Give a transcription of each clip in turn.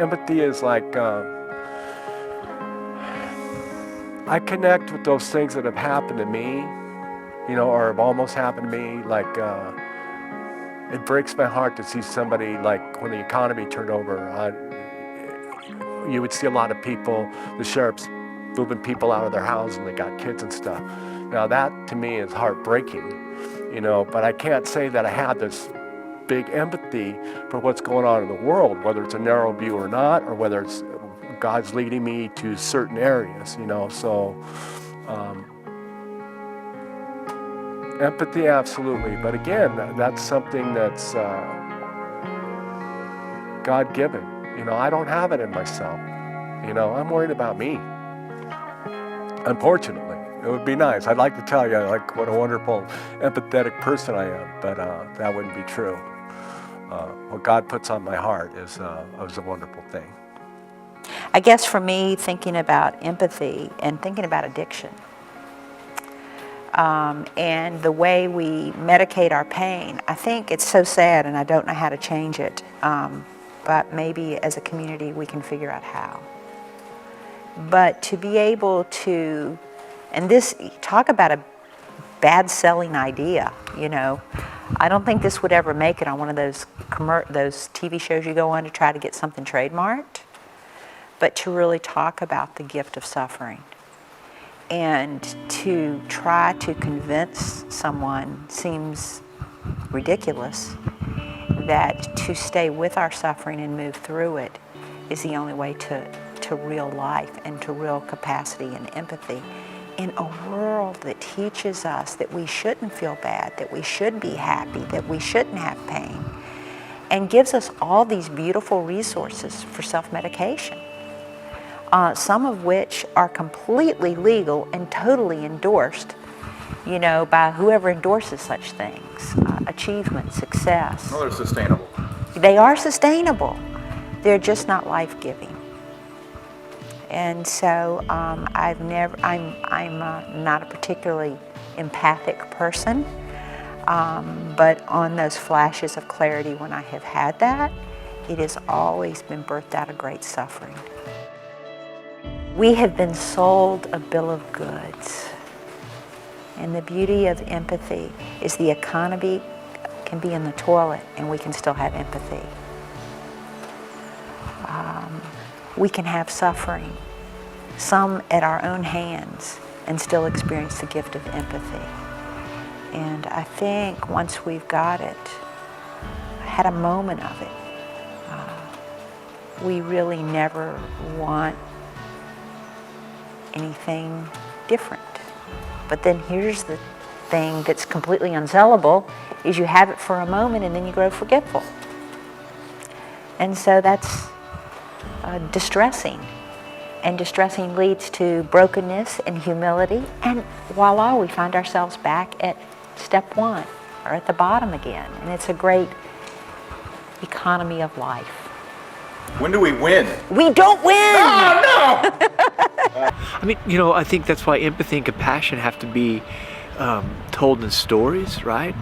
empathy is like, I connect with those things that have happened to me, you know, or have almost happened to me. Like, it breaks my heart to see somebody, like when the economy turned over, you would see a lot of people, the sheriffs moving people out of their houses and they got kids and stuff. Now that to me is heartbreaking, you know, but I can't say that I had this big empathy for what's going on in the world, whether it's a narrow view or not, or whether it's God's leading me to certain areas, you know. So empathy, absolutely. But again, that's something that's God-given. You know, I don't have it in myself. You know, I'm worried about me. Unfortunately, it would be nice. I'd like to tell you, like, what a wonderful, empathetic person I am, but that wouldn't be true. What God puts on my heart is a wonderful thing. I guess for me, thinking about empathy and thinking about addiction, and the way we medicate our pain, I think it's so sad and I don't know how to change it, but maybe as a community we can figure out how. But to be able to, and this, talk about a bad selling idea, you know. I don't think this would ever make it on one of those TV shows you go on to try to get something trademarked, but to really talk about the gift of suffering and to try to convince someone seems ridiculous, that to stay with our suffering and move through it is the only way to real life and to real capacity and empathy in a world that teaches us that we shouldn't feel bad, that we should be happy, that we shouldn't have pain, and gives us all these beautiful resources for self-medication, some of which are completely legal and totally endorsed, you know, by whoever endorses such things, achievement, success. Well, they're sustainable. They are sustainable. They're just not life-giving. And so I'm not a particularly empathic person, but on those flashes of clarity when I have had that, it has always been birthed out of great suffering. We have been sold a bill of goods. And the beauty of empathy is the economy can be in the toilet and we can still have empathy. We can have suffering, some at our own hands, and still experience the gift of empathy. And I think once we've got it, had a moment of it, we really never want anything different. But then here's the thing that's completely unsellable, is you have it for a moment and then you grow forgetful. And so that's distressing. And distressing leads to brokenness and humility, and voila, we find ourselves back at step one, or at the bottom again. And it's a great economy of life. When do we win? We don't win! Oh, no! I mean, you know, I think that's why empathy and compassion have to be told in stories, right?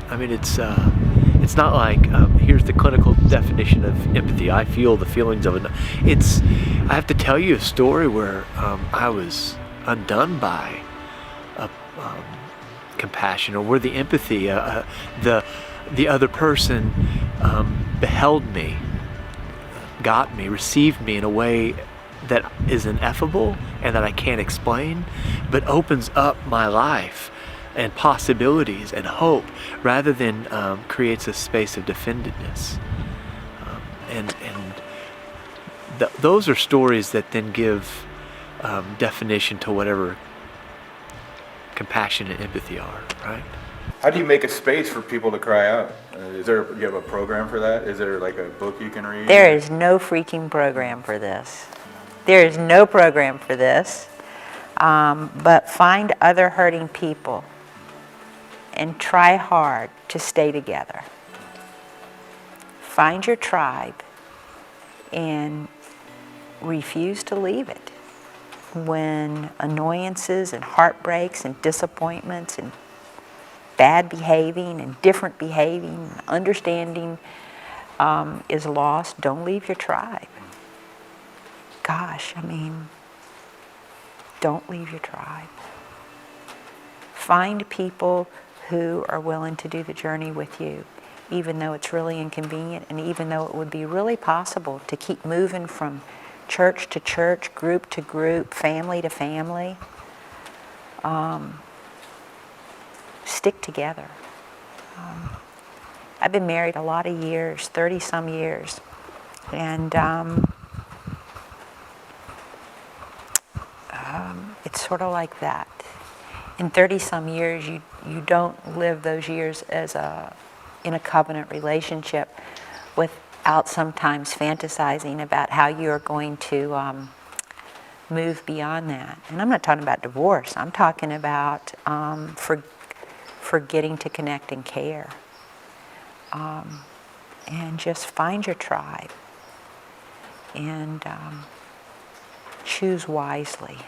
I mean, it's not like, here's the clinical definition of empathy. I feel the feelings of it. I have to tell you a story where I was undone by compassion, or where the empathy, the other person beheld me, got me, received me in a way that is ineffable and that I can't explain, but opens up my life and possibilities and hope, rather than creates a space of defendedness. Those are stories that then give definition to whatever compassion and empathy are, right? How do you make a space for people to cry out? Do you have a program for that? Is there like a book you can read? There is no freaking program for this. There is no program for this. But find other hurting people and try hard to stay together. Find your tribe and refuse to leave it when annoyances and heartbreaks and disappointments and bad behaving and different behaving, understanding is lost. Don't leave your tribe. gosh, I mean, don't leave your tribe. Find people who are willing to do the journey with you, even though it's really inconvenient, and even though it would be really possible to keep moving from church to church, group to group, family to family. Stick together. I've been married a lot of years, 30 some years, and it's sort of like that. In 30 some years, you don't live those years as in a covenant relationship without sometimes fantasizing about how you're going to move beyond that. And I'm not talking about divorce. I'm talking about forgetting to connect and care. And just find your tribe and choose wisely.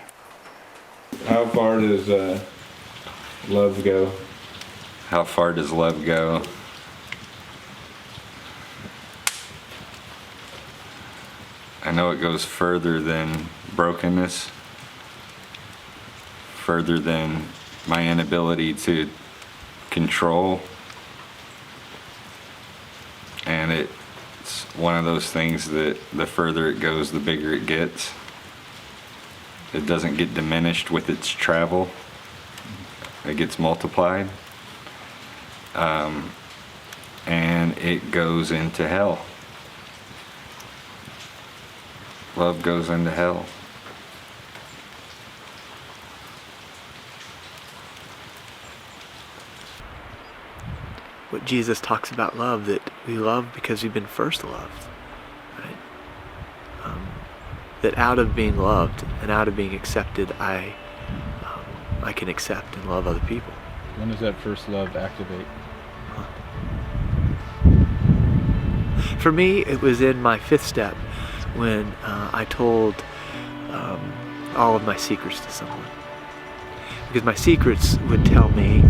How far does love go? How far does love go? I know it goes further than brokenness, further than my inability to control. And it's one of those things that the further it goes, the bigger it gets. It doesn't get diminished with its travel. It gets multiplied. And it goes into hell. Love goes into hell. What Jesus talks about love, that we love because we've been first loved, right? That out of being loved and out of being accepted, I can accept and love other people. When does that first love activate? For me, it was in my 5th step when I told all of my secrets to someone. Because my secrets would tell me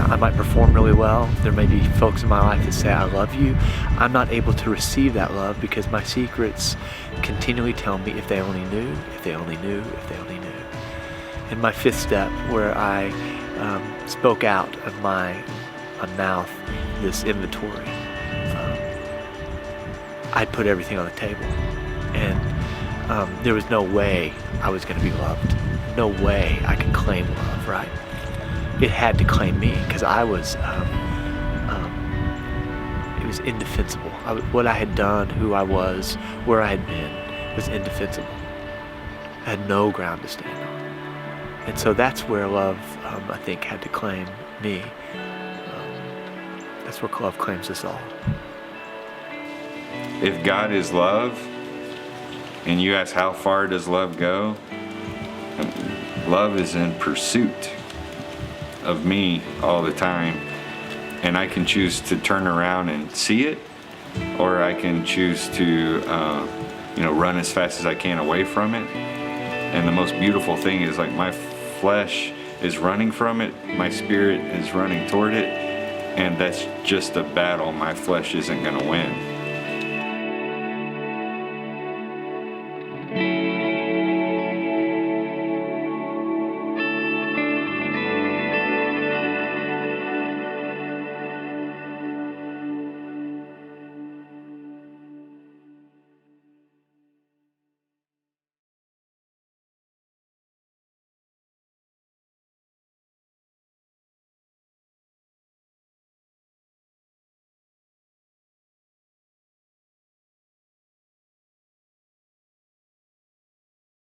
I might perform really well. There may be folks in my life that say, I love you. I'm not able to receive that love because my secrets continually tell me if they only knew, if they only knew, if they only knew. In my 5th step, where I spoke out of my mouth this inventory, I'd put everything on the table. And there was no way I was going to be loved. No way I could claim love, right? It had to claim me because I was, it was indefensible. What I had done, who I was, where I had been, was indefensible. I had no ground to stand on. And so that's where love, I think, had to claim me. That's where love claims us all. If God is love, and you ask how far does love go, love is in pursuit of me all the time. And I can choose to turn around and see it, or I can choose to run as fast as I can away from it. And the most beautiful thing is, like, my flesh is running from it, my spirit is running toward it, and that's just a battle my flesh isn't going to win.